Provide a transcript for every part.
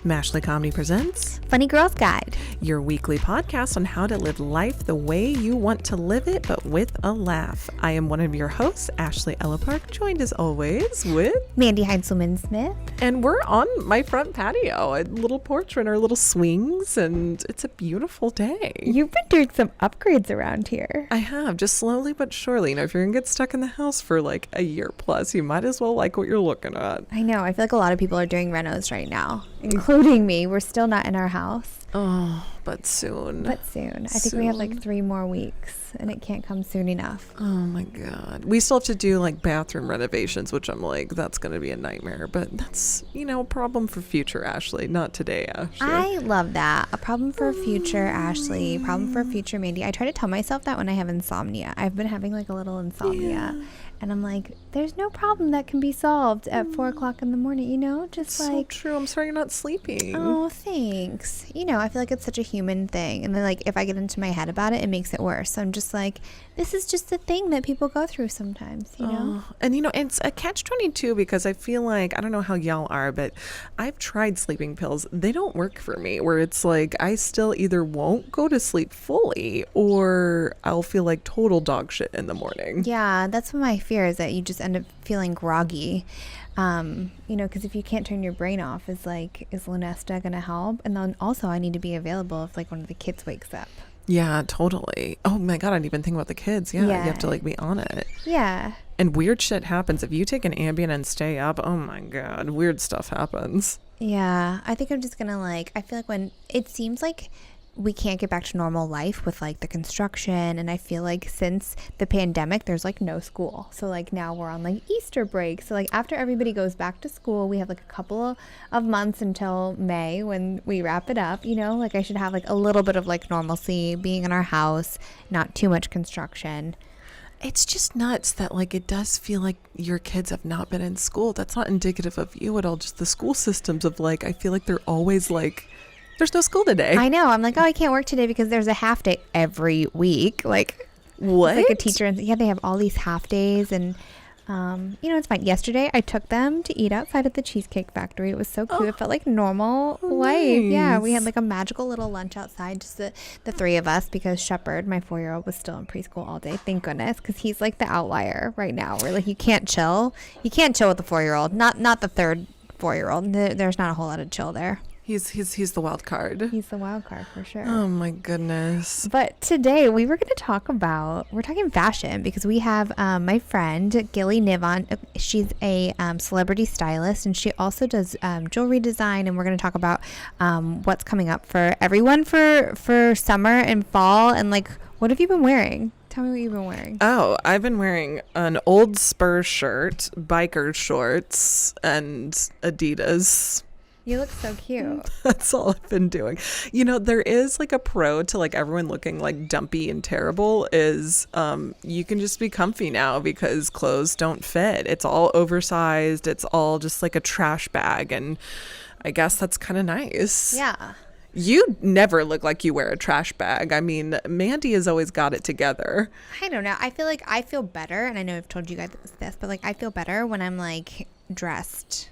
Mashley Comedy presents Funny Girls Guide, your weekly podcast on how to live life the way you want to live it, but with a laugh. I am one of your hosts, Ashley Ella Park, joined as always with Mandy Heinzelman-Smith. And we're on my front patio, a little porch and our little swings, and it's a beautiful day. You've been doing some upgrades around here. I have, just slowly but surely. You know, if you're gonna get stuck in the house for like a year plus, you might as well like what you're looking at. I know. I feel like a lot of people are doing renos right now, including me. We're still not in our house. Oh, but soon. I think we have like 3 more weeks and it can't come soon enough. Oh my God. We still have to do like bathroom renovations, which I'm like, that's going to be a nightmare. But that's, you know, a problem for future Ashley, not today, Ashley. I love that. A problem for future Ashley, problem for future Mandy. I try to tell myself that when I have insomnia. I've been having like a little insomnia. Yeah. And I'm like, there's no problem that can be solved at 4 o'clock in the morning, you know? Just so like... true. I'm sorry you're not sleeping. Oh, thanks. You know, I feel like it's such a human thing. And then, like, if I get into my head about it, it makes it worse. So I'm just like, this is just the thing that people go through sometimes, you know? And, you know, it's a catch-22 because I feel like, I don't know how y'all are, but I've tried sleeping pills. They don't work for me, where it's like I still either won't go to sleep fully or I'll feel like total dog shit in the morning. Yeah, that's what my fear is, that you just end up feeling groggy. You know, because if you can't turn your brain off, is Lunesta going to help? And then also I need to be available if like one of the kids wakes up. Yeah, totally. Oh my God, I didn't even think about the kids. Yeah, you have to like be on it. Yeah. And weird shit happens. If you take an Ambien and stay up, oh my God, weird stuff happens. Yeah, I think I'm just going to I feel like when it seems like we can't get back to normal life with like the construction, and I feel like since the pandemic there's like no school, so like now we're on like Easter break, so like after everybody goes back to school we have like a couple of months until May when we wrap it up, you know, like I should have like a little bit of like normalcy, being in our house, not too much construction. It's just nuts that like it does feel like your kids have not been in school. That's not indicative of you at all, just the school systems of like, I feel like they're always like, there's no school today. I know. I'm like, oh, I can't work today because there's a half day every week. Like, what? Like a teacher. And yeah, they have all these half days. And, you know, it's fine. Yesterday, I took them to eat outside at the Cheesecake Factory. It was so cute. It felt like normal life. Nice. Yeah, we had like a magical little lunch outside, just the 3 of us, because Shepherd, my 4-year-old, was still in preschool all day. Thank goodness, because he's like the outlier right now. Where like you can't chill. You can't chill with the 4-year-old. Not the third 4-year-old. There's not a whole lot of chill there. He's the wild card. He's the wild card for sure. Oh my goodness. But today we're talking fashion, because we have my friend Gili Niv on. She's a celebrity stylist, and she also does jewelry design, and we're going to talk about what's coming up for everyone for summer and fall. And like, what have you been wearing? Tell me what you've been wearing. Oh, I've been wearing an old Spurs shirt, biker shorts, and Adidas. You look so cute. That's all I've been doing. You know, there is like a pro to like everyone looking like dumpy and terrible is you can just be comfy now because clothes don't fit. It's all oversized. It's all just like a trash bag. And I guess that's kind of nice. Yeah. You never look like you wear a trash bag. I mean, Mandy has always got it together. I don't know. I feel like I feel better. And I know I've told you guys this, but like I feel better when I'm like dressed.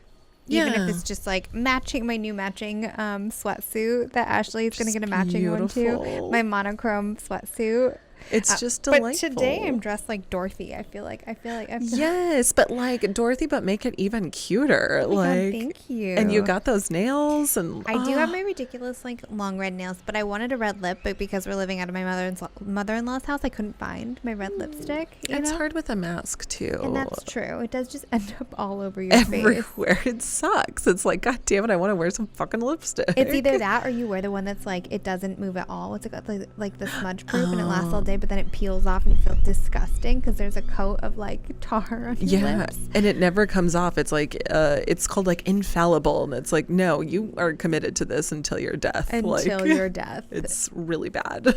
Even if it's just like my new matching sweatsuit that Ashley is going to get a matching one to. My monochrome sweatsuit. It's just delightful. But today I'm dressed like Dorothy. I feel like yes, but like Dorothy, but make it even cuter. Oh my God, thank you. And you got those nails, and I do have my ridiculous like long red nails, but I wanted a red lip, but because we're living out of my mother-in-law's house, I couldn't find my red lipstick. It's hard with a mask too, and that's true. It does just end up all over your everywhere. face. It sucks. It's like, God damn it, I want to wear some fucking lipstick. It's either that or you wear the one that's like it doesn't move at all. What's it called? Like the smudge proof, and it lasts all day, but then it peels off and you feel disgusting because there's a coat of like tar on your lips. And it never comes off. It's like it's called like infallible, and it's like, no, you are committed to this until your death. Until your death. It's really bad.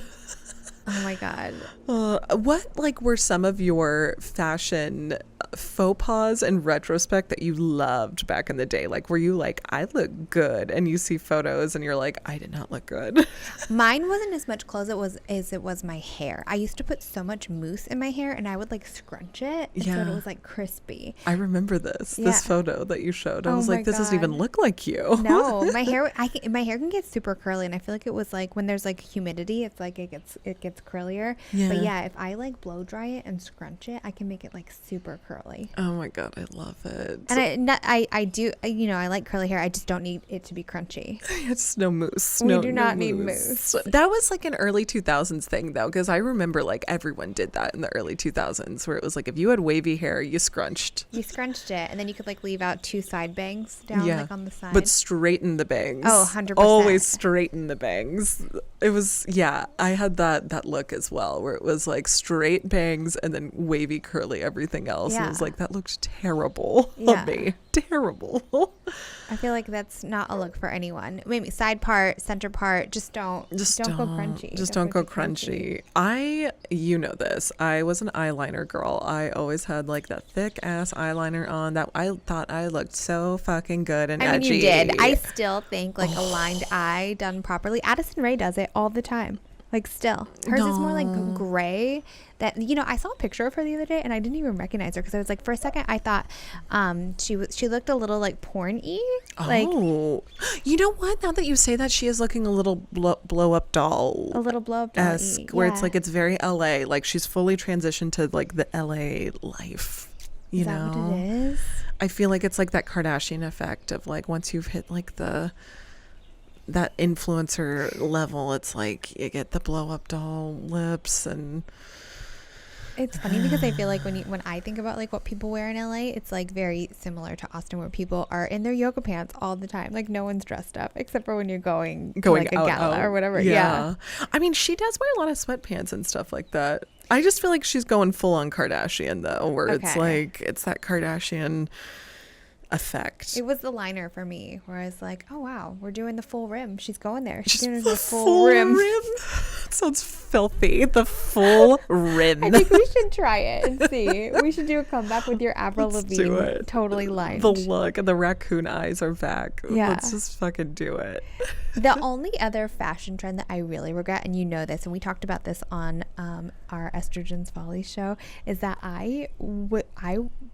Oh my God. What like were some of your fashion faux pas in retrospect that you loved back in the day? Like, were you like, I look good, and you see photos and you're like, I did not look good? Mine wasn't as much clothes as it was my hair. I used to put so much mousse in my hair, and I would like scrunch it, and so it was like crispy. I remember this photo that you showed. I was like, this doesn't even look like you. No, my hair can get super curly, and I feel like it was like when there's like humidity, it's like it gets curlier. Yeah. But yeah, if I like blow dry it and scrunch it, I can make it like super curly. Oh my God, I love it. And I do, you know, I like curly hair. I just don't need it to be crunchy. It's no mousse. We do not need mousse. That was like an early 2000s thing though, because I remember like everyone did that in the early 2000s, where it was like if you had wavy hair, you scrunched. You scrunched it, and then you could like leave out 2 side bangs down like on the side. But straighten the bangs. Oh, 100%. Always straighten the bangs. It was, I had that look as well, where it was like straight bangs and then wavy curly everything else. Yeah. It was like, that looked terrible on me. Terrible. I feel like that's not a look for anyone. Maybe side part, center part, just don't go crunchy. Just don't go crunchy. You know this. I was an eyeliner girl. I always had like that thick ass eyeliner on that I thought I looked so fucking good and edgy. You did. I still think like a lined eye done properly. Addison Rae does it all the time. Like still. Hers is more like gray. That, you know, I saw a picture of her the other day and I didn't even recognize her because I was like, for a second I thought she looked a little like porn-y. Like, you know what? Now that you say that, she is looking a little blow up doll. A little blow up doll. Where it's like, it's very LA. Like she's fully transitioned to like the LA life. You know? Is that what it is? I feel like it's like that Kardashian effect of like, once you've hit like that influencer level, it's like you get the blow up doll lips. And it's funny because I feel like when I think about like what people wear in LA, it's like very similar to Austin, where people are in their yoga pants all the time. Like no one's dressed up except for when you're going to like a gala or whatever. Yeah. I mean, she does wear a lot of sweatpants and stuff like that. I just feel like she's going full on Kardashian though, where it's like, it's that Kardashian effect. It was the liner for me where I was like, oh wow, we're doing the full rim. She's going there. She's doing the full rim. Sounds filthy. The full rim. I think we should try it and see. We should do a comeback with your Avril Lavigne totally lined. The look and the raccoon eyes are back. Yeah. Let's just fucking do it. The only other fashion trend that I really regret, and you know this, and we talked about this on our Estrogen's Folly show, is that I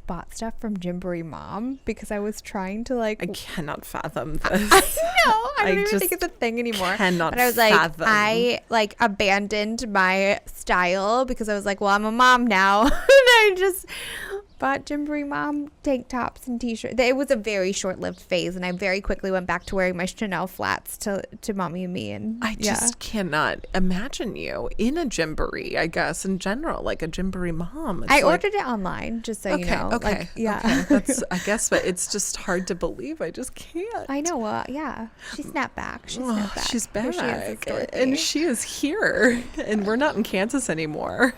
bought stuff from Gymboree Mom because I was trying to like. I cannot fathom this. I know. I don't even think it's a thing anymore. But I was like, I like abandoned my style because I was like, well, I'm a mom now. And I just bought Gymboree Mom tank tops and t-shirts. It was a very short-lived phase, and I very quickly went back to wearing my Chanel flats to Mommy and Me. And I just cannot imagine you in a Gymboree, I guess, in general, like a Gymboree Mom. I ordered it online, just so you know. Okay. Like, yeah. Okay. That's, I guess, but it's just hard to believe. I just can't. I know. Well, yeah. She snapped back. She's back. And she is here. And we're not in Kansas anymore.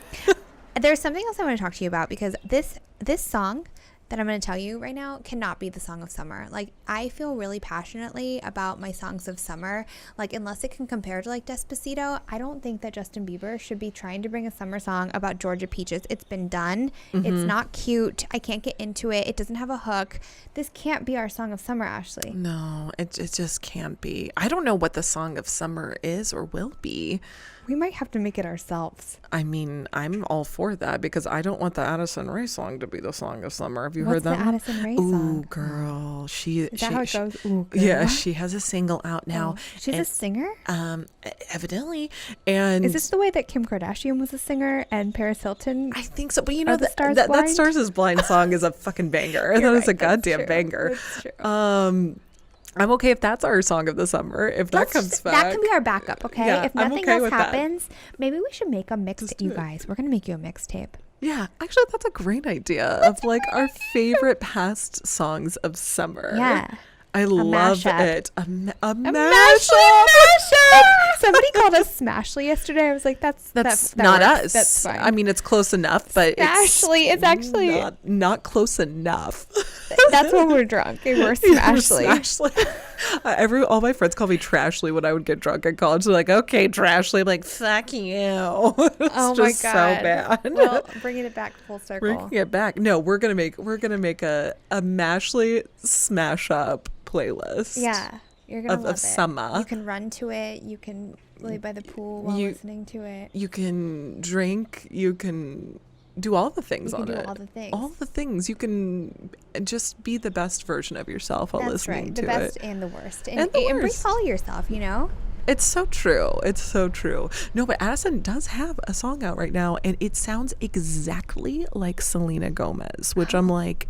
There's something else I want to talk to you about, because this song that I'm going to tell you right now cannot be the song of summer. Like, I feel really passionately about my songs of summer. Like, unless it can compare to like Despacito, I don't think that Justin Bieber should be trying to bring a summer song about Georgia peaches. It's been done. Mm-hmm. It's not cute. I can't get into it. It doesn't have a hook. This can't be our song of summer, Ashley. No, it just can't be. I don't know what the song of summer is or will be. We might have to make it ourselves. I mean, I'm all for that, because I don't want the Addison Rae song to be the song of summer. Have you heard that? What's the Addison Rae song? Ooh, girl. Is that how it goes? Ooh, girl? Yeah, she has a single out now. Oh, she's a singer? Evidently. And is this the way that Kim Kardashian was a singer and Paris Hilton? I think so. But you know, that Stars is Blind song is a fucking banger. That is a goddamn banger. That's true. I'm okay if that's our song of the summer. If that comes back, that can be our backup. Okay. Yeah, if nothing else happens, maybe we should make a mixtape. You guys, we're gonna make you a mixtape. Yeah, actually, that's a great idea of like our favorite past songs of summer. Yeah. I love it. A mashup. Somebody called us Smashly yesterday. I was like, that's not works. us. That's fine. I mean, it's close enough, but it's actually not close enough. That's when we're drunk and we're Smashly. All my friends call me Trashly when I would get drunk in college. They're like, okay, Trashly. I'm like, fuck you. It's Oh my just god. so bad. Well, bringing it back full circle. Bringing it back. No, we're gonna make a Mashley smash up playlist. Yeah, you're gonna love of it. summer. You can run to it. You can lay by the pool while listening to it. You can drink. You can do all the things on it. You can do all the things. All the things. You can just be the best version of yourself while listening to it. That's right. The best and the worst. And the And worst. follow yourself, you know? It's so true. It's so true. No, but Addison does have a song out right now, and it sounds exactly like Selena Gomez, which I'm like,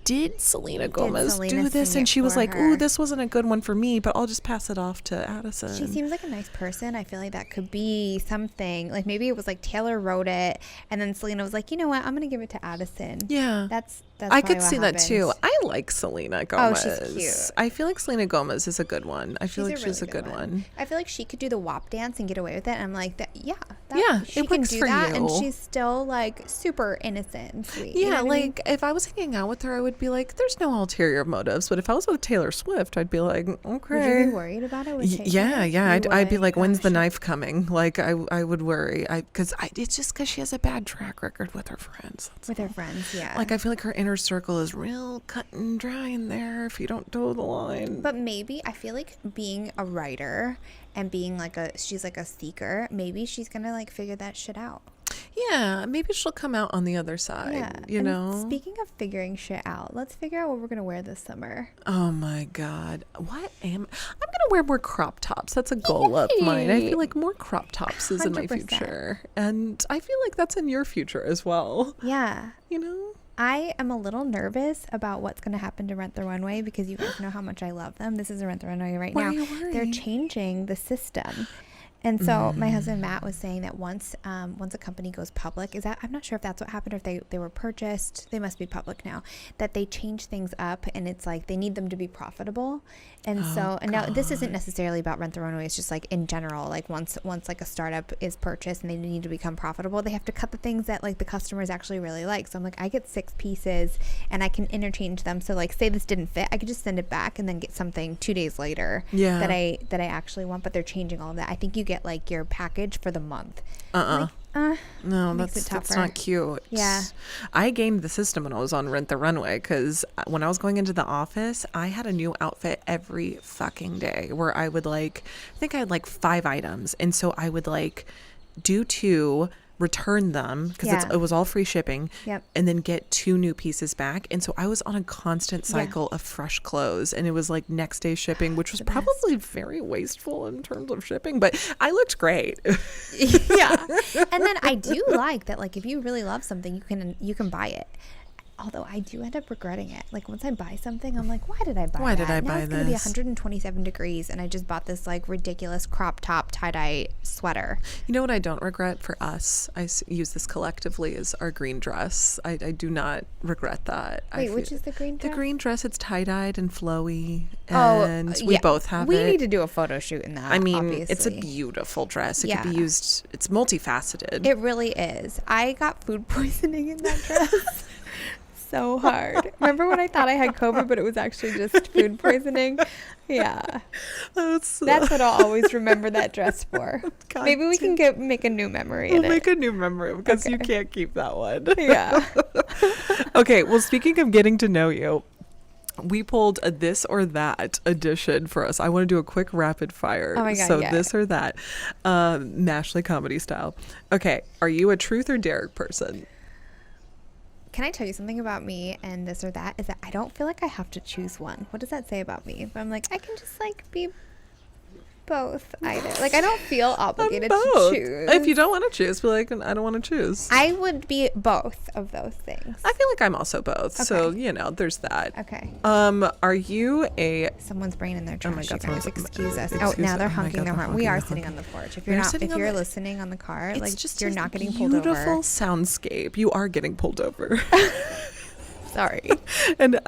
did Selena Gomez do this? And she was like, ooh, this wasn't a good one for me, but I'll just pass it off to Addison. She seems like a nice person. I feel like that could be something. Like maybe it was like Taylor wrote it, and then Selena was like, you know what? I'm going to give it to Addison. Yeah. That's I could see that too. I like Selena Gomez. Oh, she's cute. I feel like Selena Gomez is a good one. I feel like she's a good one. I feel like she could do the WAP dance and get away with it. And I'm like, she it can works do for that, you. and she's still like super innocent and sweet. Yeah, you know what I mean? if I was hanging out with her, I would be like, there's no ulterior motives. But if I was with Taylor Swift, I'd be like, okay. Would you be worried about it? Yeah. I'd be like, when's the knife coming? Like, I would worry. It's just because she has a bad track record with her friends. With her friends, yeah. Like, I feel like her inner circle is real cut and dry in there if you don't toe the line. But maybe I feel like being a writer and being like she's like a seeker, maybe she's gonna like figure that shit out. Yeah, maybe she'll come out on the other side, you know? Speaking of figuring shit out, let's figure out what we're going to wear this summer. Oh my God. I'm going to wear more crop tops. That's a goal of mine. I feel like more crop tops is in my 100%. future. And I feel like that's in your future as well. Yeah. You know? I am a little nervous about what's going to happen to Rent the Runway because you guys know how much I love them. This is a Rent the Runway right now. Why are you worried? They're changing the system. And so my husband Matt was saying that once a company goes public, I'm not sure if that's what happened or if they were purchased. They must be public now. That they change things up, and it's like they need them to be profitable. And now this isn't necessarily about Rent the Runway. It's just like in general, like once like a startup is purchased and they need to become profitable, they have to cut the things that like the customers actually really like. So I'm like, I get 6 pieces and I can interchange them. So like, say this didn't fit, I could just send it back and then get something 2 days later that I actually want. But they're changing all of that. I think you get like your package for the month. No, that's not cute. Yeah. I gained the system when I was on Rent the Runway because when I was going into the office, I had a new outfit every fucking day where I would I think I had like 5 items. And so I would do 2, return them because it was all free shipping, and then get 2 new pieces back. And so I was on a constant cycle of fresh clothes, and it was like next day shipping, which was probably very wasteful in terms of shipping, but I looked great. Yeah. And then I do like that, like if you really love something, you can buy it. Although I do end up regretting it. Like once I buy something, I'm like, why did I buy that? Why did I buy this? Now it's going to be 127 degrees and I just bought this like ridiculous crop top tie-dye sweater. You know what I don't regret for us? I use this collectively is our green dress. I do not regret that. Wait, which is the green dress? The green dress, it's tie-dyed and flowy. And we both have it. We need to do a photo shoot in that, I mean, obviously. it's a beautiful dress. It could be used, it's multifaceted. It really is. I got food poisoning in that dress. So hard. Remember when I thought I had COVID, but it was actually just food poisoning? Yeah. That's what I'll always remember that dress for. God, maybe we can make a new memory. We'll make a new memory because you can't keep that one. Yeah. Okay. Well, speaking of getting to know you, we pulled a this or that edition for us. I want to do a quick rapid fire. Oh my God, so this or that, Mashley comedy style. Okay. Are you a truth or dare person? Can I tell you something about me and this or that is that I don't feel like I have to choose one. What does that say about me? But I'm like, I can just like be both either. Like I don't feel obligated to choose. If you don't want to choose, be like, I don't want to choose. I would be both of those things. I feel like I'm also both. Okay. So, there's that. Okay. Are you Someone's brain in their trash. Oh my God, you guys. Excuse us. Now they're honking their horn. We are sitting on the porch. If you're listening on the car, like just you're not getting pulled over. Beautiful soundscape. You are getting pulled over. Sorry. And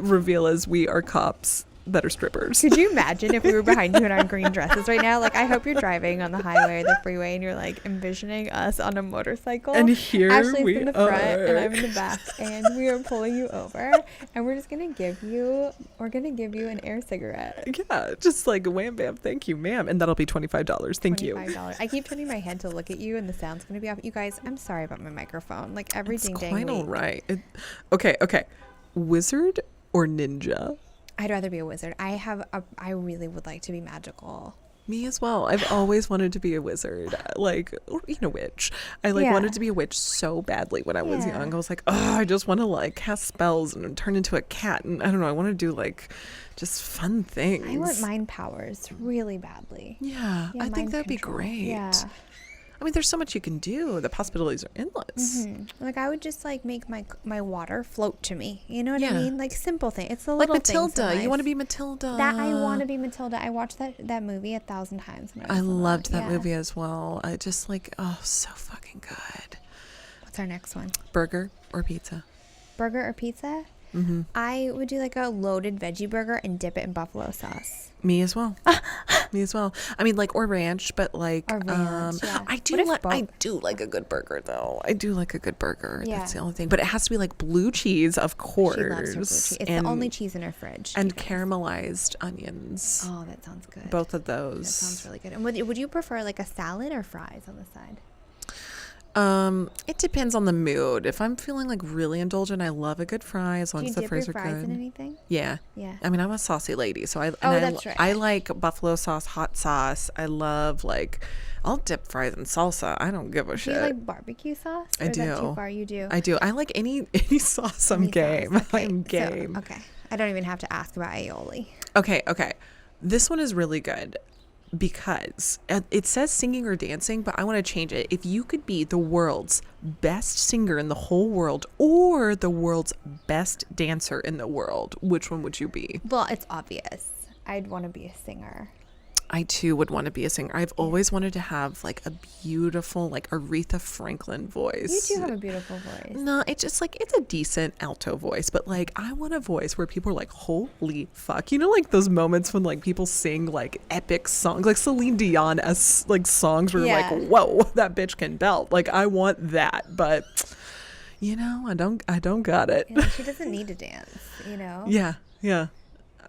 reveal as we are cops that are strippers. Could you imagine if we were behind you in our green dresses right now? Like, I hope you're driving on the highway or the freeway and you're like envisioning us on a motorcycle. And here Ashley's we in the front are. and I'm in the back, and we are pulling you over, and we're gonna give you an air cigarette. Yeah, just like wham bam, thank you, ma'am. And that'll be $25. Thank you. $25. I keep turning my head to look at you and the sound's gonna be off. You guys, I'm sorry about my microphone. Like every It's ding dang quite all week. right. Okay. Wizard or ninja? I'd rather be a wizard. I really would like to be magical. Me as well. I've always wanted to be a wizard, like, or a witch. I Yeah. wanted to be a witch so badly when I was Yeah. young. I was like, oh, I just want to like cast spells and turn into a cat, and I don't know. I want to do like just fun things. I want mind powers really badly. Yeah, I think mind that'd be control. great. Yeah. I mean, there's so much you can do. The possibilities are endless. Like I would just like make my water float to me. You know what I Yeah. mean? Like simple thing. It's the Like little things in Matilda. You life. want to be Matilda? That I want to be Matilda. I watched that movie 1,000 times. When I was little. loved that Yeah. movie as well. I just like, oh, so fucking good. What's our next one? Burger or pizza? Burger or pizza? Mm-hmm. I would do like a loaded veggie burger and dip it in buffalo sauce. Me as well. Me as well. I mean, like, or ranch, but like, Or ranch, yeah. I What if I both? do like a good burger though. I do like a good burger. Yeah. That's the only thing. But it has to be like blue cheese, of course. She loves her blue cheese. It's the only cheese in her fridge. And caramelized onions. Oh, that sounds good. Both of That those. sounds really good. And would you prefer like a salad or fries on the side? It depends on the mood. If I'm feeling like really indulgent, I love a good fry as long Do you as the dip your fries are fries in good. anything? Yeah. Yeah. I mean, I'm a saucy lady, so that's right. I like buffalo sauce, hot sauce. I love like, I'll dip fries in salsa. I don't give a Do shit. you like barbecue sauce? I Or is that do. too far? You do. I do. I like any sauce. I'm Any sauce. game. Okay, I'm so- game. okay. I don't even have to ask about aioli. Okay. This one is really good because it says singing or dancing, but I want to change it. If you could be the world's best singer in the whole world or the world's best dancer in the world, which one would you be? Well, it's obvious. I'd want to be a singer. I too would want to be a singer. I've always wanted to have like a beautiful, like Aretha Franklin voice. You do have a beautiful voice. No, it's just like it's a decent alto voice, but like I want a voice where people are like, holy fuck. You know, like those moments when like people sing like epic songs, like Celine Dion as like songs where Yeah. like, whoa, that bitch can belt. Like I want that, but you know, I don't got it. Yeah, she doesn't need to dance, you know? Yeah.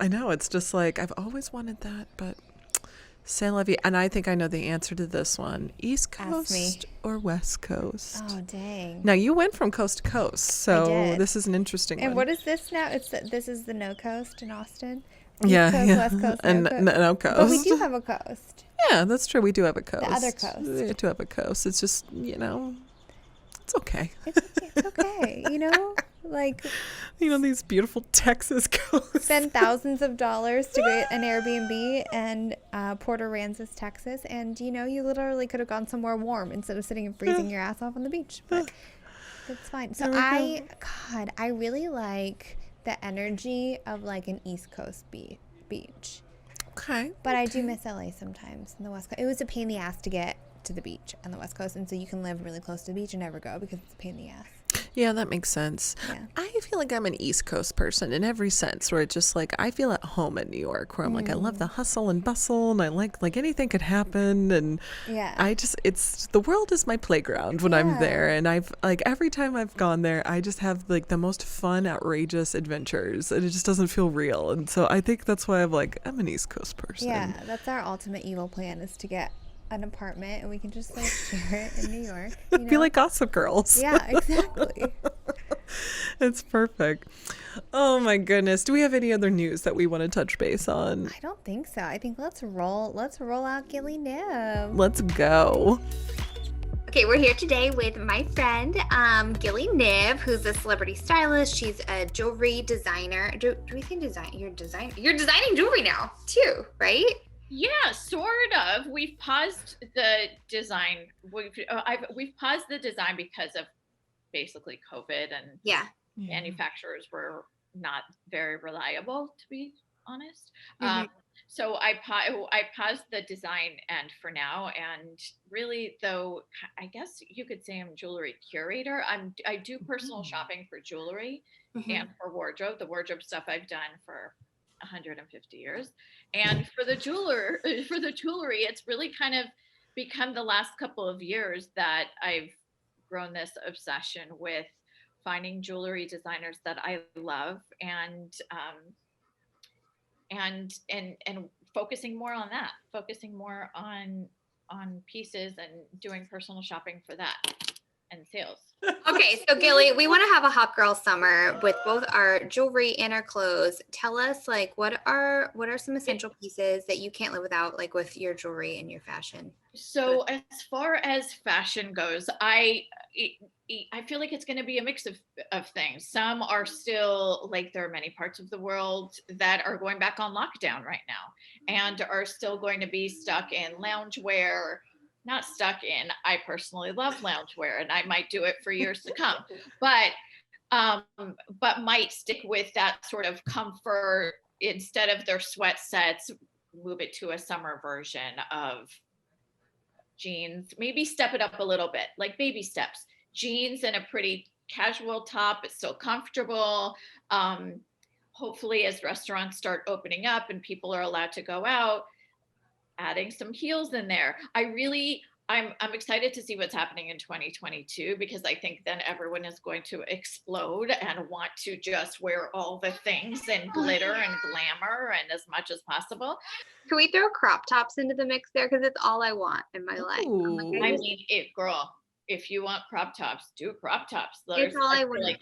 I know. It's just like I've always wanted that, but c'est la vie. And I think I know the answer to this one. East Ask me. Coast or West Coast? Oh, dang. Now you went from coast to coast, so did. this is an interesting And one. what is this now? This is the no coast in Austin? Yeah, East coast, yeah. West coast, And no coast. no coast. But we do have a coast. Yeah, that's true. We do have a coast. other coast. We do have a coast. It's just, it's okay. It's okay, you know? Like, These beautiful Texas coasts. spend thousands of dollars to get an Airbnb in Port Aransas, Texas, and you literally could have gone somewhere warm instead of sitting and freezing your ass off on the beach. But that's fine. So I really like the energy of like an East Coast beach. Okay. But I do miss LA sometimes in the West Coast. It was a pain in the ass to get to the beach on the West Coast, and so you can live really close to the beach and never go because it's a pain in the ass. Yeah, that makes sense. Yeah. I feel like I'm an East Coast person in every sense, where it's just like I feel at home in New York, where I'm like I love the hustle and bustle, and I like anything could happen, and Yeah. it's the world is my playground when I'm Yeah. there, and I've like every time I've gone there, I just have like the most fun, outrageous adventures, and it just doesn't feel real, and so I think that's why I'm an East Coast person. Yeah, that's our ultimate evil plan, is to get an apartment and we can just like share it in New York. Be like Gossip Girls. Yeah, exactly. It's perfect. Oh my goodness. Do we have any other news that we want to touch base on? I don't think so. I think let's roll out Gili Niv. Let's go. Okay, we're here today with my friend, Gili Niv, who's a celebrity stylist. She's a jewelry designer. Do we think You're designing jewelry now too, right? Yeah, sort of. We've paused the design. We've paused the design because of basically COVID, and Yeah. manufacturers were not very reliable, to be honest. Mhm. So I paused the design end for now, and really, though, I guess you could say I'm jewelry curator. I do personal shopping for jewelry Mhm. and for wardrobe. The wardrobe stuff I've done for 150 years. And for the jewelry, it's really kind of become the last couple of years that I've grown this obsession with finding jewelry designers that I love and focusing more on that, focusing more on pieces and doing personal shopping for that and sales. Okay, so Gilly, we want to have a hot girl summer with both our jewelry and our clothes. Tell us, like, what are some essential pieces that you can't live without, like with your jewelry and your fashion? So as far as fashion goes, I feel like it's going to be a mix of things. Some are still, like, there are many parts of the world that are going back on lockdown right now and are still going to be stuck in loungewear. Not stuck in. I personally love loungewear, and I might do it for years to come. But might stick with that sort of comfort instead of their sweat sets. Move it to a summer version of jeans. Maybe step it up a little bit, like baby steps. Jeans and a pretty casual top. It's still comfortable. Hopefully, as restaurants start opening up and people are allowed to go out, adding some heels in there. I'm excited to see what's happening in 2022, because I think then everyone is going to explode and want to just wear all the things and glitter and glamour and as much as possible. Can we throw crop tops into the mix there? Because it's all I want in my life. Ooh. I mean, if you want crop tops, do crop tops. It's all I want. Like,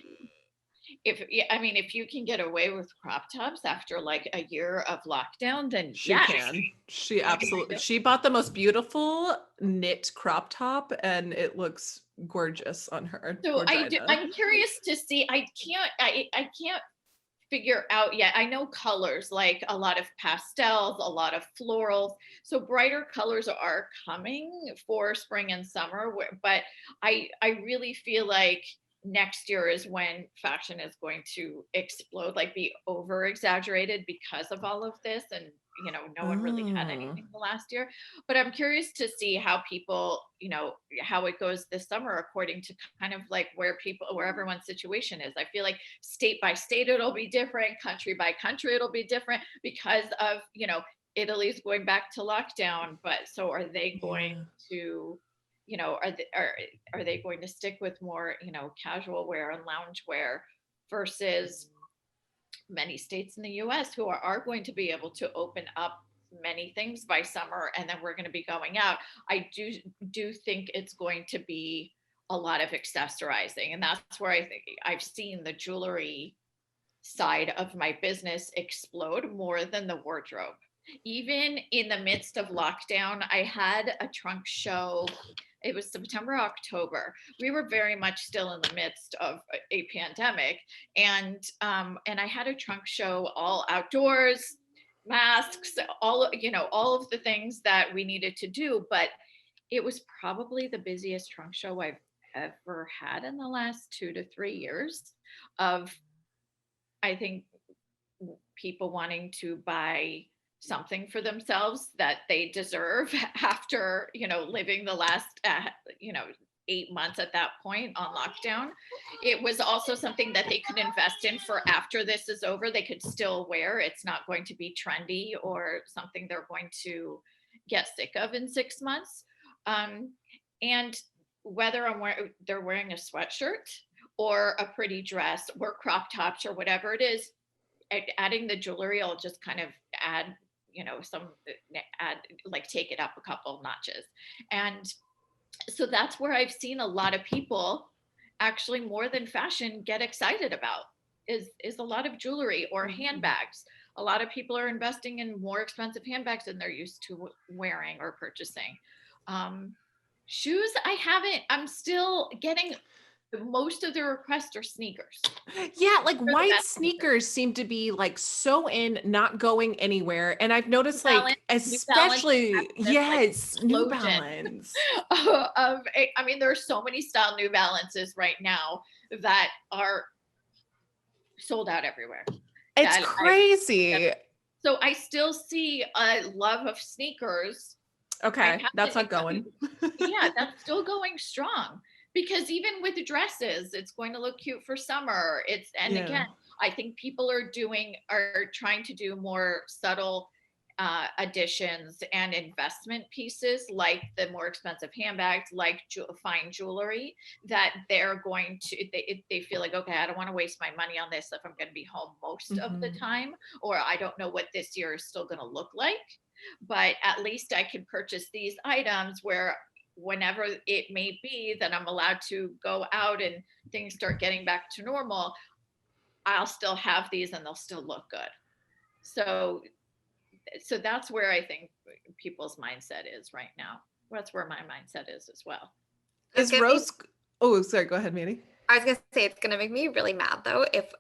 if you can get away with crop tops after like a year of lockdown, then She can. She absolutely. She bought the most beautiful knit crop top, and it looks gorgeous on her. So vagina. I'm curious to see. I can't figure out yet. I know colors, like a lot of pastels, a lot of florals. So brighter colors are coming for spring and summer. But I really feel like next year is when fashion is going to explode, like be over exaggerated because of all of this. And, no one really had anything the last year. But I'm curious to see how people, how it goes this summer, according to kind of like where everyone's situation is. I feel like state by state, it'll be different. Country by country, it'll be different because of, Italy's going back to lockdown. But so are they going to, are they going to stick with more, casual wear and lounge wear versus many states in the US who are going to be able to open up many things by summer, and then we're going to be going out. I do think it's going to be a lot of accessorizing, and that's where I think I've seen the jewelry side of my business explode more than the wardrobe. Even in the midst of lockdown, I had a trunk show. It was September, October. We were very much still in the midst of a pandemic. And I had a trunk show, all outdoors, masks, all of the things that we needed to do. But it was probably the busiest trunk show I've ever had in the last 2 to 3 years of, I think, people wanting to buy something for themselves that they deserve after, living the last, 8 months at that point on lockdown. It was also something that they could invest in for after this is over. They could still wear. It's not going to be trendy or something they're going to get sick of in 6 months. And whether they're wearing a sweatshirt or a pretty dress or crop tops or whatever it is, adding the jewelry, I'll just kind of add, take it up a couple notches. And so that's where I've seen a lot of people, actually more than fashion, get excited about is a lot of jewelry or handbags. A lot of people are investing in more expensive handbags than they're used to wearing or purchasing. Shoes, I'm still getting, most of the requests are sneakers. Yeah, like white sneakers seem to be like so in, not going anywhere. And I've noticed like, especially, yes, New Balance. There are so many style New Balances right now that are sold out everywhere. It's crazy. So I still see a love of sneakers. Okay, that's not going. Yeah, that's still going strong. Because even with the dresses, it's going to look cute for summer. Again, I think people are trying to do more subtle additions and investment pieces, like the more expensive handbags, like fine jewelry, that they're going to, they feel like, okay, I don't want to waste my money on this if I'm going to be home most of the time, or I don't know what this year is still going to look like, but at least I can purchase these items where whenever it may be that I'm allowed to go out and things start getting back to normal, I'll still have these and they'll still look good. So that's where I think people's mindset is right now. That's where my mindset is as well. Is rose? Oh, sorry. Go ahead, Manny. I was gonna say it's gonna make me really mad though if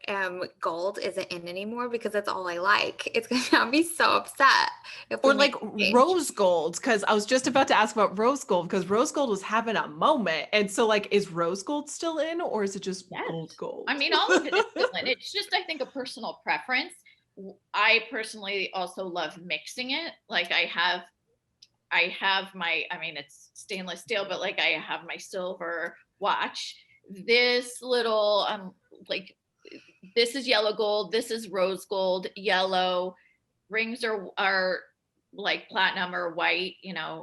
gold isn't in anymore because that's all I like. It's gonna be so upset. If or like rose gold, because I was just about to ask about rose gold, because rose gold was having a moment, and so like, is rose gold still in, or is it just gold? I mean, all of it is still in. It's just, I think, a personal preference. I personally also love mixing it. Like I have my, I mean, it's stainless steel, but like I have my silver watch. This little, like, this is yellow gold. This is rose gold, yellow. Rings are like platinum or white,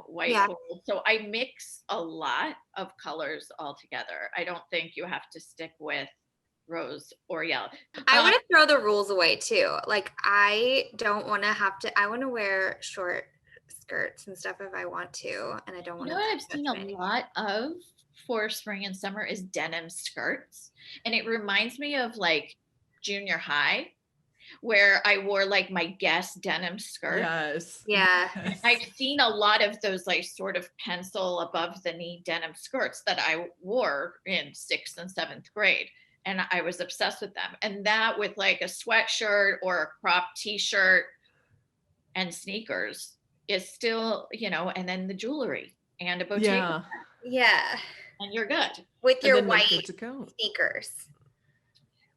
white gold. So I mix a lot of colors all together. I don't think you have to stick with rose or yellow. I want to throw the rules away too. Like I don't want to have to, I want to wear short skirts and stuff if I want to, and I don't want to. What I've seen a lot of for spring and summer is denim skirts, and it reminds me of like junior high where I wore like my Guess denim skirt. Yes. Yeah. Yes. I've seen a lot of those like sort of pencil above the knee denim skirts that I wore in 6th and 7th grade. And I was obsessed with them. And that with like a sweatshirt or a cropped t-shirt and sneakers is still, and then the jewelry and a Bottega. Yeah. And you're good. With your white sneakers.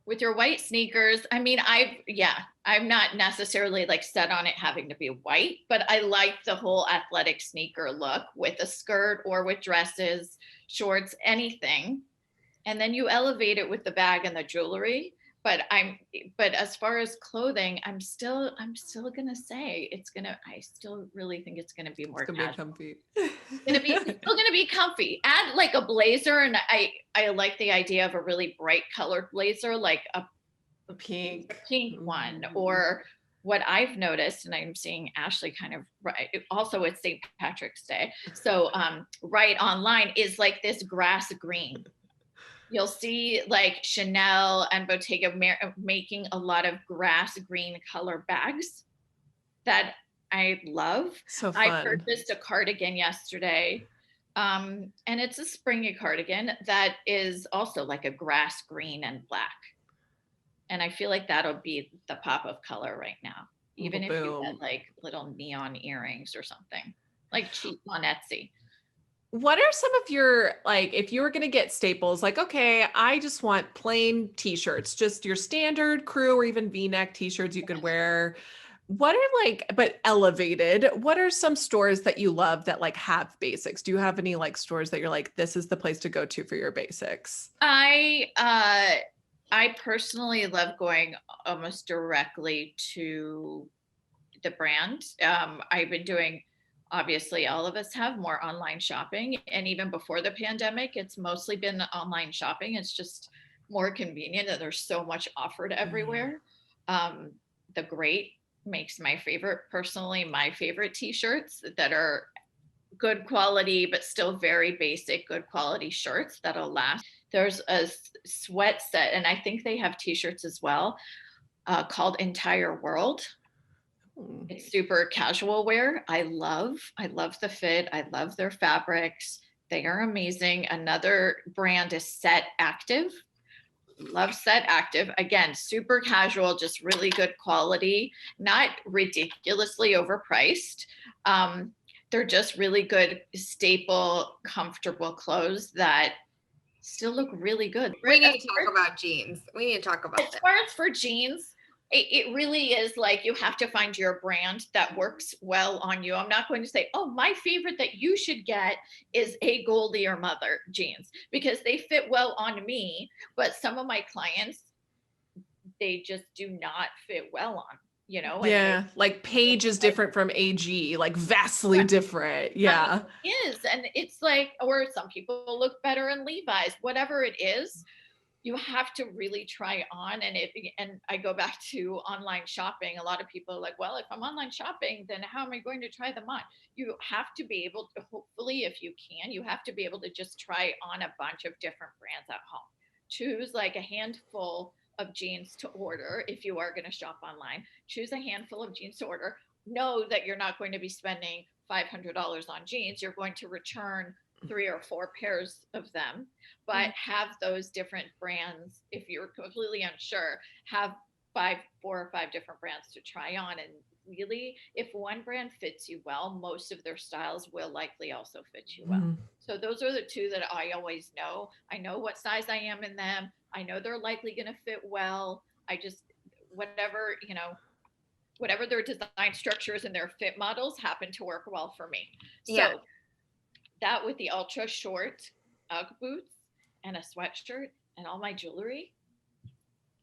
With your white sneakers. I mean, I'm not necessarily like set on it having to be white, but I like the whole athletic sneaker look with a skirt or with dresses, shorts, anything. And then you elevate it with the bag and the jewelry. But as far as clothing, I'm still gonna say I still really think it's gonna be more comfy. It's still gonna be comfy. Add like a blazer, and I like the idea of a really bright colored blazer, like a pink one, or what I've noticed, and I'm seeing Ashley kind of right. Also, it's St. Patrick's Day, so right online is like this grass green. You'll see like Chanel and Bottega making a lot of grass green color bags that I love. So fun. I purchased a cardigan yesterday, and it's a springy cardigan that is also like a grass green and black. And I feel like that'll be the pop of color right now, even if you had like little neon earrings or something, like cheap on Etsy. What are some of your, like, if you were going to get staples, like, okay, I just want plain t-shirts, just your standard crew or even V-neck t-shirts you could wear. What are like, but elevated, what are some stores that you love that like have basics? Do you have any like stores that you're like, this is the place to go to for your basics? I personally love going almost directly to the brand. I've been doing, obviously all of us have more online shopping, and even before the pandemic, it's mostly been online shopping. It's just more convenient and there's so much offered everywhere. The Great makes my favorite t-shirts that are good quality, but still very basic, good quality shirts that'll last. There's a sweat set, and I think they have t-shirts as well, called Entire World. It's super casual wear. I love the fit. I love their fabrics. They are amazing. Another brand is Set Active. Love Set Active. Again, super casual, just really good quality, not ridiculously overpriced. They're just really good, staple, comfortable clothes that still look really good. We need to talk about jeans. We need to talk about that. As far as for jeans, it really is like you have to find your brand that works well on you. I'm not going to say, oh, my favorite that you should get is a Goldie or Mother jeans, because they fit well on me. But some of my clients they just do not fit well on, you know? And Yeah, like Paige is different from AG, like vastly different. Yeah. it is. And it's like, or some people look better in Levi's, whatever it is, you have to really try on. And I go back to online shopping. A lot of people are like, well, if I'm online shopping, then how am I going to try them on? You have to be able to, hopefully, if you can, you have to be able to just try on a bunch of different brands at home. Choose like a handful of jeans to order. If you are going to shop online, choose a handful of jeans to order. Know that you're not going to be spending $500 on jeans. You're going to return 3 or 4 pairs of them, but have those different brands. If you're completely unsure, have 4 or 5 different brands to try on. And really, if one brand fits you well, most of their styles will likely also fit you well. So those are the 2 that I always know. I know what size I am in them. I know they're likely going to fit well. I just, whatever, you know, whatever their design structures and their fit models happen to work well for me. So that with the ultra short Ugg boots and a sweatshirt and all my jewelry.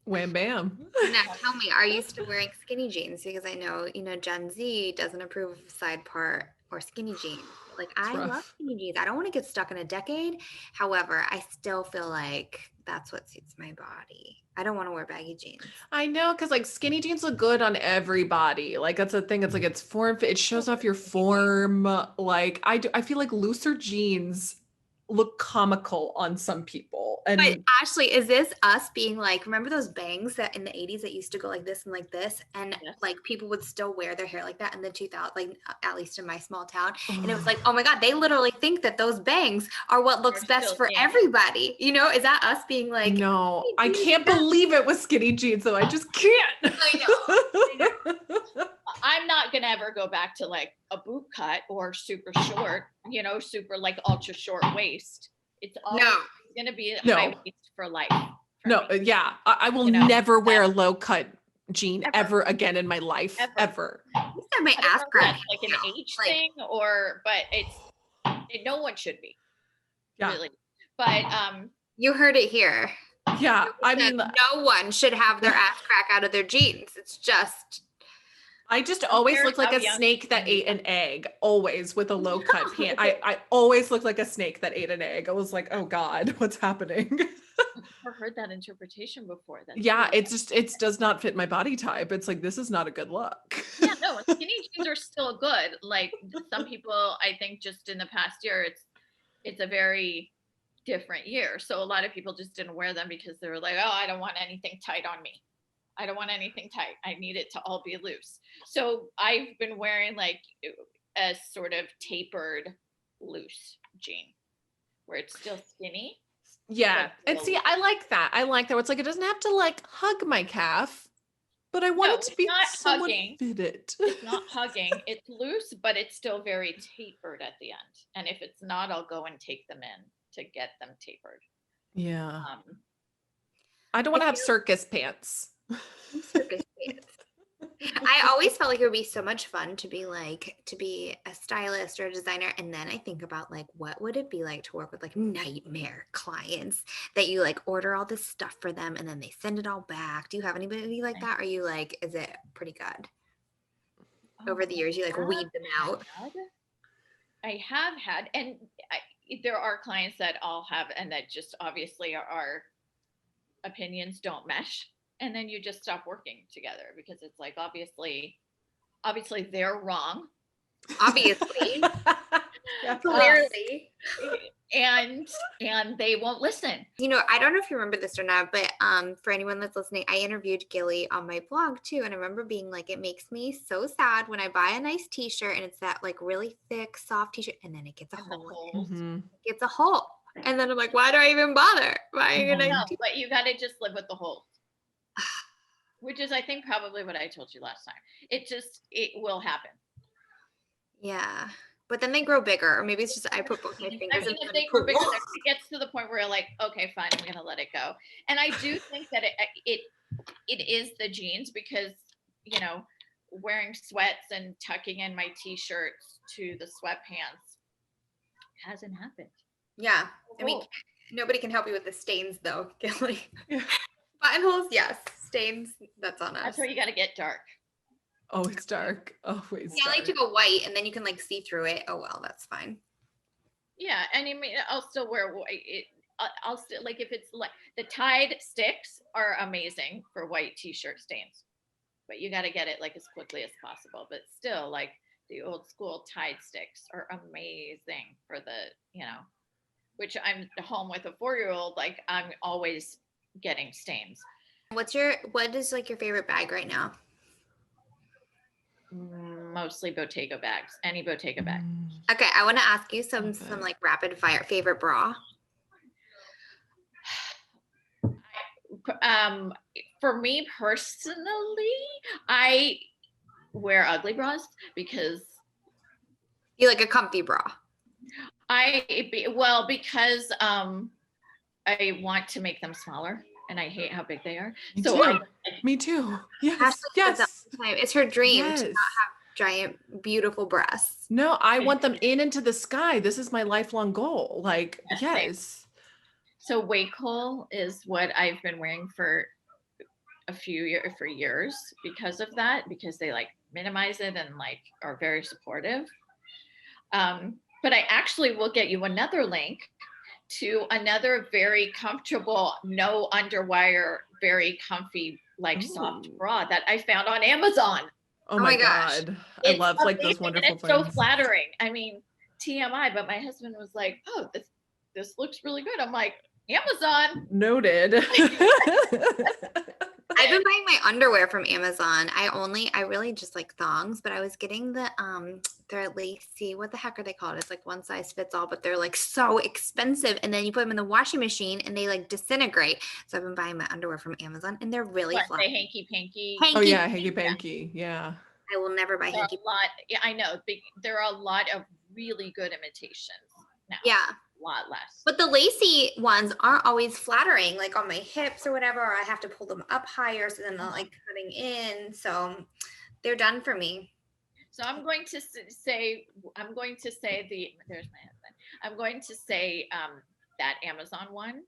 Wham bam. Now tell me, are you still wearing skinny jeans? Because I know, you know, Gen Z doesn't approve of side part or skinny jeans. Like, I love skinny jeans. I don't want to get stuck in a decade. However, I still feel like that's what suits my body. I don't want to wear baggy jeans. I know, because like skinny jeans look good on everybody. Like that's a thing. It's like it's form fit. It shows off your form. Like I feel like looser jeans look comical on some people. And But Ashley, is this us being like, remember those bangs that in the 80s that used to go like this and like this? And like people would still wear their hair like that in the 2000s, like at least in my small town. And it was like, oh my God, they literally think that those bangs are what looks best for everybody. You know, is that us being like, no, I can't believe it with skinny jeans though. I just can't. I know. I'm not gonna ever go back to like a boot cut or super short, you know, super like ultra short waist. It's always gonna be a high waist for life. I will never wear a low cut jean ever again in my life. Ever. My ass crack. Like an age thing, but no one should be. Really. But you heard it here. Yeah, I mean, no one should have their ass crack out of their jeans. It's just. I just always look like a snake that ate an egg, always with a low cut pant. I always look like a snake that ate an egg. I was like, oh God, what's happening? I've never heard that interpretation before. It does not fit my body type. It's like, this is not a good look. Yeah, no, skinny jeans are still good. Like some people, I think just in the past year, it's a very different year. So a lot of people just didn't wear them because they were like, oh, I don't want anything tight on me. I don't want anything tight. I need it to all be loose. So I've been wearing like a sort of tapered loose jean where it's still skinny. Yeah. And see, I like that. Where it's like, it doesn't have to like hug my calf, but I want it to be somewhat fitted. It's not hugging. It's loose, but it's still very tapered at the end. And if it's not, I'll go and take them in to get them tapered. Yeah. I don't want to have circus pants. Circus pants. I always felt like it would be so much fun to be a stylist or a designer. And then I think about like, what would it be like to work with like nightmare clients that you like order all this stuff for them and then they send it all back? Do you have anybody like that? Are you like, is it pretty good? Over the years, you like weed them out? I have had, and there are clients that all have, and that just obviously our opinions don't mesh. And then you just stop working together because it's like, obviously they're wrong. Obviously. Clearly. And they won't listen. You know, I don't know if you remember this or not, but for anyone that's listening, I interviewed Gili on my blog too. And I remember being like, it makes me so sad when I buy a nice t-shirt and it's that like really thick, soft t-shirt and then it gets a hole. It gets a hole. And then I'm like, why do I even bother buying a nice t-shirt? But you got to just live with the holes. Which is, I think, probably what I told you last time. It will happen. Yeah. But then they grow bigger, or maybe it's just I put both my fingers in. If they grow bigger, it gets to the point where you're like, okay, fine, I'm gonna let it go. And I do think that it is the jeans because, you know, wearing sweats and tucking in my t-shirts to the sweatpants hasn't happened. Yeah. I mean, nobody can help you with the stains though, Gili. Buttonholes, yes. stains, that's on us. That's where you got to get dark. Oh, it's dark. Always Yeah, I dark. like to go white, and then you can like see through it. Oh well, that's fine. Yeah, and I mean, I'll still wear white. I'll still like if it's like the tied sticks are amazing for white t-shirt stains, but you got to get it like as quickly as possible. But still, like the old school tied sticks are amazing for the, which I'm home with a 4-year-old. Like I'm always getting stains. What is like your favorite bag right now? Mostly Bottega bags. Any Bottega bag. Okay, I want to ask you some Okay. like rapid fire favorite bra. For me personally, I wear ugly bras because You like a comfy bra. because I want to make them smaller and I hate how big they are. Me So too. Me too. Yes. Ashley says that Yes. all the time. It's her dream to Yes. not have giant, beautiful breasts. No, I want them into the sky. This is my lifelong goal. Like, Yes, same. yes. So Waycole is what I've been wearing for years because of that, because they like minimize it and like are very supportive. But I actually will get you another link to another very comfortable, no underwire, very comfy, like soft Ooh. bra that I found on Amazon. Oh my gosh. God. I It's love like those amazing, wonderful and it's so things. flattering. I mean, TMI, but my husband was like, "Oh, this looks really good." I'm like, Amazon. Noted. I've been buying my underwear from Amazon. I really just like thongs, but I was getting they're lacy. What the heck are they called? It's like one size fits all, but they're like so expensive. And then you put them in the washing machine and they like disintegrate. So I've been buying my underwear from Amazon and they're really What, flat. say hanky panky. Oh yeah, hanky panky. Yeah. I will never buy There are hanky. a lot. Yeah, I know. There are a lot of really good imitations now. Yeah. A lot less. But the lacy ones aren't always flattering, like on my hips or whatever, or I have to pull them up higher so then they're like cutting in. So they're done for me. So I'm going to say there's my husband. I'm going to say that Amazon one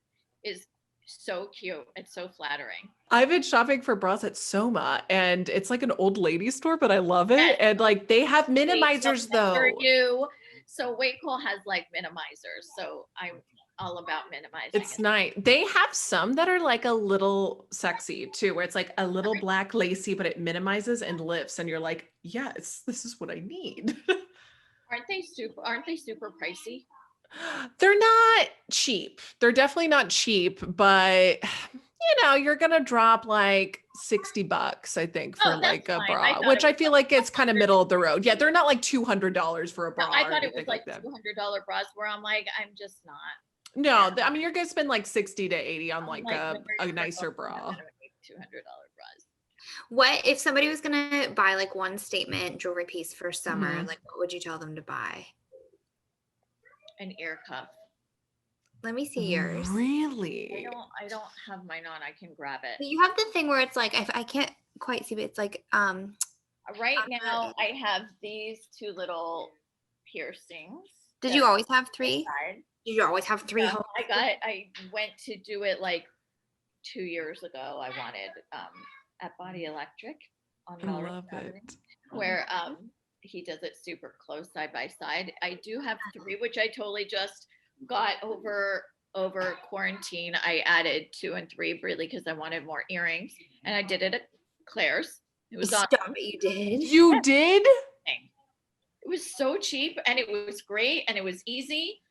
is so cute. It's so flattering. I've been shopping for bras at Soma and it's like an old lady store, but I love it. Yes. And like they have minimizers though. For you. So Waycole has like minimizers. So I'm all about minimizing. It's nice. They have some that are like a little sexy too, where it's like a little black lacy, but it minimizes and lifts. And you're like, yes, this is what I need. Aren't they super pricey? They're not cheap. They're definitely not cheap, but you're gonna drop like $60, I think, for like a fine. bra, which I feel like it's kind of middle of the road. Yeah, they're not like $200 for a bra. No, I or thought it was anything like that. $200 bras where I'm like, I'm just not. No, I mean, you're gonna spend like 60 to 80 on I'm like when a you're nicer $200 bra. bras. What if somebody was gonna buy like one statement jewelry piece for summer? Mhm. Like, what would you tell them to buy? An ear cuff. Let me see yours. Really? I don't have mine on. I can grab it. You have the thing where it's like I can't quite see, but it's like Right now I have these two little piercings. Did you always have three? Inside. Did you always have three? No, I went to do it like 2 years ago. I wanted at Body Electric on I Melrose love Avenue, it. where he does it super close side by side. I do have three, which I totally just got over quarantine. I added 2 and 3 really because I wanted more earrings, and I did it at Claire's. It was Stop on. it, you did. You did? It was so cheap and it was great and it was easy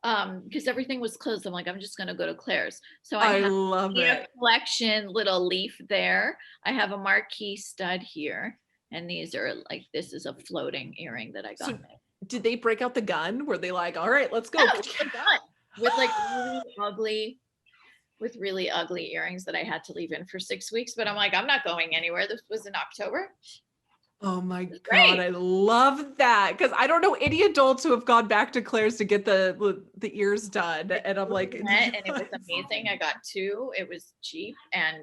because everything was closed. I'm like, I'm just gonna go to Claire's. So I have love a it. collection little leaf there. I have a marquee stud here, and these are like, this is a floating earring that I got. So did they break out the gun? Were they like, all right, let's go? No, it's a gun with like really ugly earrings that I had to leave in for 6 weeks. But I'm like, I'm not going anywhere. This was in October. Oh my God, great. I love that. Because I don't know any adults who have gone back to Claire's to get the ears done. And I'm like, And it was amazing. I got 2. It was cheap and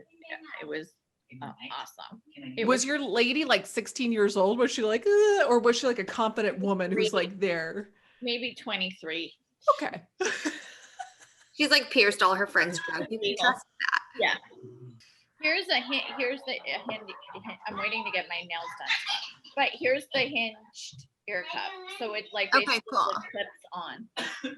it was awesome. was your lady like 16 years old? Was she like, or was she like a confident woman who's like there? Maybe 23. Okay. She's like pierced all her friends' drunk. You can trust that. Yeah. Here's a hint. Here's the handy. I'm waiting to get my nails done, but here's the hinged ear cup. So it like Okay, basically cool. clips on.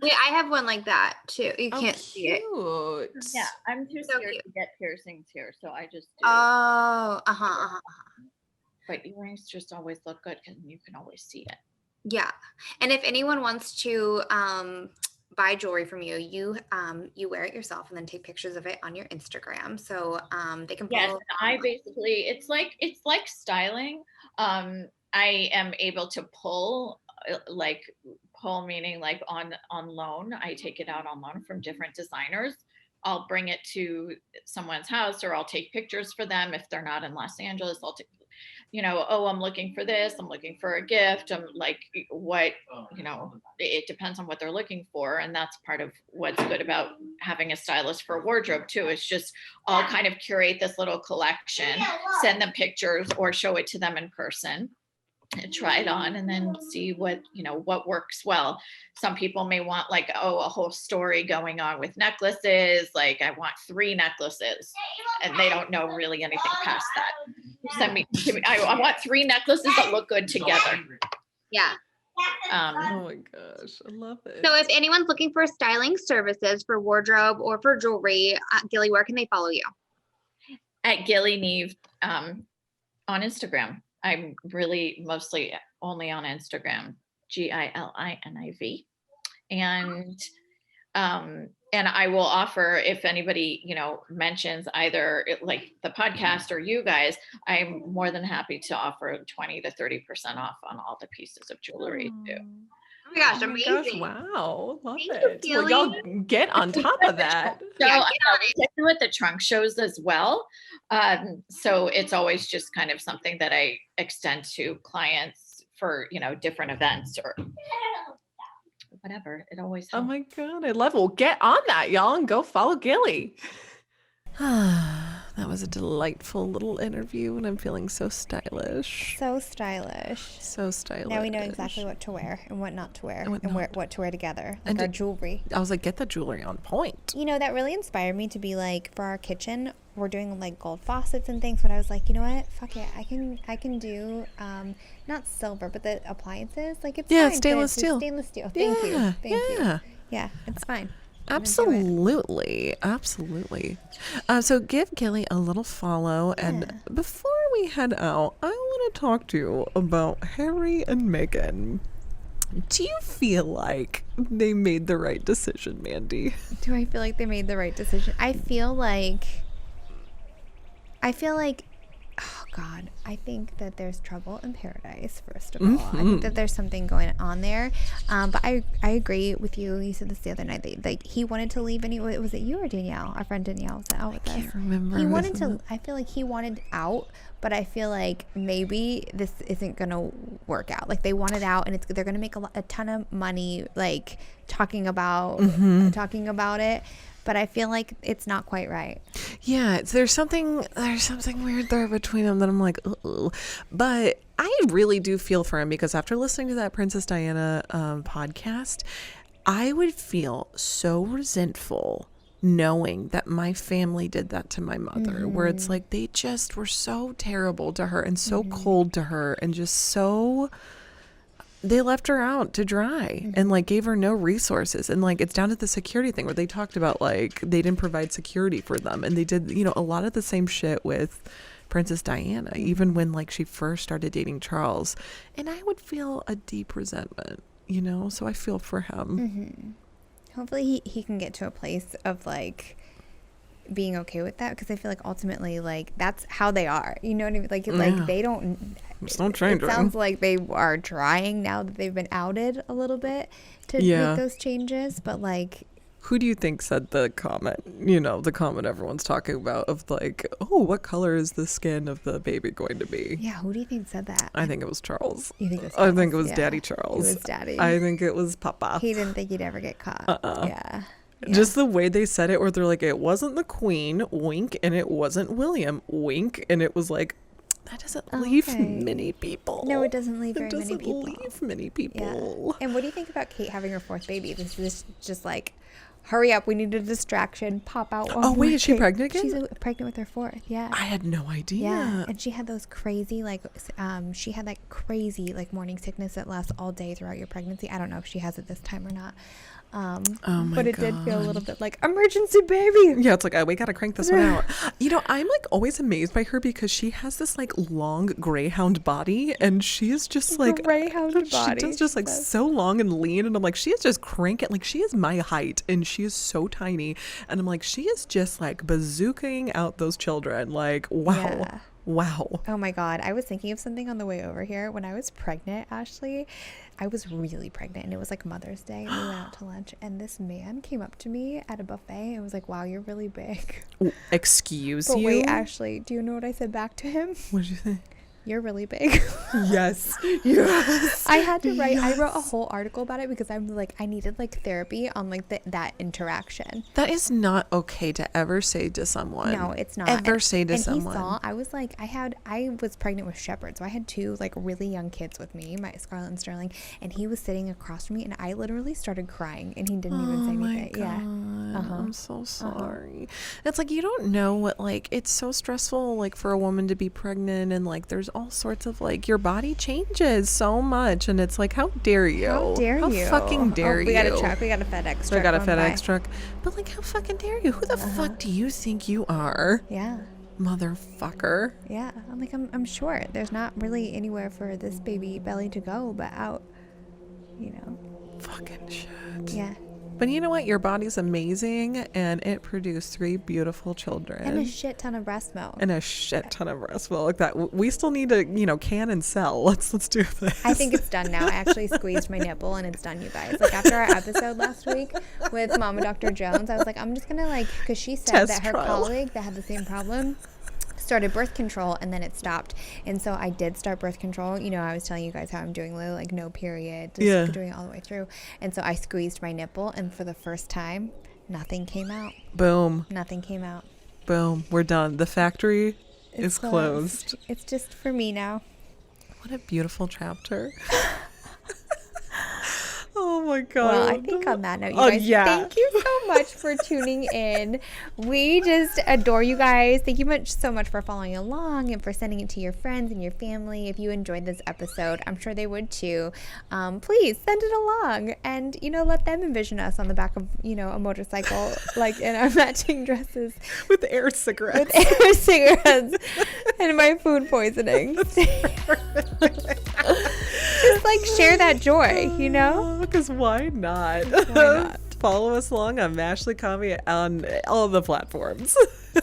Wait, I have one like that too. You Oh, can't see it. cute. Yeah, I'm too So scared cute. to get piercings here, so I just do. Oh, uh-huh. But earrings just always look good because you can always see it. Yeah. And if anyone wants to buy jewelry from you, you wear it yourself and then take pictures of it on your Instagram. So they can Yes, follow. I basically it's like styling. I am able to pull meaning like on loan. I take it out on loan from different designers. I'll bring it to someone's house, or I'll take pictures for them if they're not in Los Angeles. I'll take, I'm looking for this. I'm looking for a gift. I'm like, what, it depends on what they're looking for. And that's part of what's good about having a stylist for wardrobe too. It's just I'll kind of curate this little collection, send them pictures or show it to them in person and try it on and then see what works well. Some people may want like, a whole story going on with necklaces. Like I want 3 necklaces and they don't know really anything past that. I want 3 necklaces that look good together. Yeah. Oh my gosh, I love it. So if anyone's looking for styling services for wardrobe or for jewelry, Gili, where can they follow you? At Gili Niv on Instagram. I'm really mostly only on Instagram, GILINIV. And I will offer, if anybody, mentions either like the podcast or you guys, I'm more than happy to offer 20 to 30% off on all the pieces of jewelry too. Oh my gosh, amazing. Wow, love Thank you, it. Well, y'all get on top of that. So Yeah, I do with the trunk shows as well. So it's always just kind of something that I extend to clients for, different events or whatever. It always Oh helps. my God, I love it. Well, get on that, y'all, and go follow Gili. That was a delightful little interview, and I'm feeling so stylish. So stylish. So stylish. Now we know exactly what to wear and what not to wear And what and not. what to wear together, like And our jewelry. I was like, get the jewelry on point. That really inspired me to be like, for our kitchen, we're doing like gold faucets and things, but I was like, you know what? Fuck it. I can do not silver, but the appliances, like it's fine. Stainless It's steel. Stainless steel. Thank you. Thank you. Yeah, it's fine. Absolutely. So give Gili a little follow. And before we head out, I want to talk to you about Harry and Meghan. Do you feel like they made the right decision, Mandy? Do I feel like they made the right decision? I feel like, oh God, I think that there's trouble in paradise, first of all. I think that there's something going on there. But I agree with you. You said this the other night. Like he wanted to leave anyway. Was it you or Danielle? Our friend Danielle was out with us. I can't remember. He wanted to, I feel like he wanted out, but I feel like maybe this isn't going to work out. Like they wanted out and they're going to make a ton of money, like talking about it. But I feel like it's not quite right. Yeah, there's something weird there between them that I'm like, ugh. But I really do feel for him because after listening to that Princess Diana podcast, I would feel so resentful knowing that my family did that to my mother, where it's like they just were so terrible to her and so cold to her and just so... They left her out to dry and like gave her no resources. And like it's down to the security thing where they talked about like they didn't provide security for them. And they did, a lot of the same shit with Princess Diana, even when like she first started dating Charles. And I would feel a deep resentment, so I feel for him. Hopefully he can get to a place of like being okay with that, because I feel like ultimately like that's how they are, you know what I mean? Like they don't change. It sounds like they are trying now that they've been outed a little bit to make those changes, but like, who do you think said the comment, the comment everyone's talking about of like, oh, what color is the skin of the baby going to be? Yeah, who do you think said that? I think it was Charles. You think it was I think it Charles? was Daddy Charles. It was Daddy. I think it was Papa. He didn't think he'd ever get caught. Yeah. Just the way they said it, where they're like, it wasn't the Queen, wink, and it wasn't William, wink, and it was like, that doesn't leave many people. No, it doesn't leave very many people. It doesn't leave many people. Yeah. And what do you think about Kate having her 4th baby? This is just like hurry up, we need a distraction, pop out one Oh, wait, more is she thing. pregnant again? She's pregnant with her fourth. Yeah. I had no idea. Yeah, and she had those crazy she had that crazy morning sickness that lasts all day throughout your pregnancy. I don't know if she has it this time or not. Oh my But it did feel a God. little bit like emergency baby. Yeah, it's like, oh, we gotta crank this one out. You know, I'm like always amazed by her because she has this like long greyhound body, and she's just like Greyhound body, She does just she like says. so long and lean, and I'm like, she is just cranking. Like, she is my height, and she is so tiny, and I'm like, she is just like bazooking out those children. Like, wow, Yeah. wow. Oh my God. I was thinking of something on the way over here. When I was pregnant, Ashley, I was really pregnant, and it was like Mother's Day, and we went out to lunch, and this man came up to me at a buffet and was like, wow, you're really big. Excuse But you. wait, Ashley, do you know what I said back to him? What did you think? You're really big. Yes. Yes. I had to write, I wrote a whole article about it because I'm like, I needed like therapy on like that interaction. That is not okay to ever say to someone. No, it's not. Ever say to and someone. he saw, I was like, I was pregnant with Shepherd. So I had two like really young kids with me, my Scarlett and Sterling. And he was sitting across from me, and I literally started crying, and he didn't even say anything. Yeah. I'm so sorry. It's like, you don't know what, like, it's so stressful, like, for a woman to be pregnant, and like there's all sorts of like, your body changes so much, and it's like, how dare you? How dare you? Fucking dare you? We got a truck. We got a FedEx truck. We got a going by. FedEx truck. But like, how fucking dare you? Who the fuck do you think you are? Yeah. Motherfucker. Yeah. I'm like, I'm short. There's not really anywhere for this baby belly to go but out, you know. Fucking shit. Yeah. But you know what? Your body's amazing, and it produced 3 beautiful children. And a shit ton of breast milk. And a shit ton of breast milk that we still need to, you know, can and sell. Let's do this. I think it's done now. I actually squeezed my nipple, and it's done, you guys. Like, after our episode last week with Mama Dr. Jones, I was like, I'm just going to, like, because she said Test that her trial. colleague that had the same problem started birth control, and then it stopped. And so I did start birth control. You know, I was telling you guys how I'm doing like no period, just doing it all the way through. And so I squeezed my nipple, and for the first time, nothing came out. Boom. Nothing came out. Boom. We're done. The factory It's is closed. It's just for me now. What a beautiful chapter. Oh my God. Well, I think on that note, you guys, thank you so much for tuning in. We just adore you guys. Thank you so much for following along and for sending it to your friends and your family. If you enjoyed this episode, I'm sure they would too. Please send it along, and, you know, let them envision us on the back of, you know, a motorcycle, like in our matching dresses. With air cigarettes. With air cigarettes and my food poisoning. Just like share that joy, you know? Because why not? Why not? Follow us along on Mashley Comedy on all the platforms.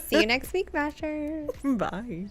See you next week, Mashers. Bye.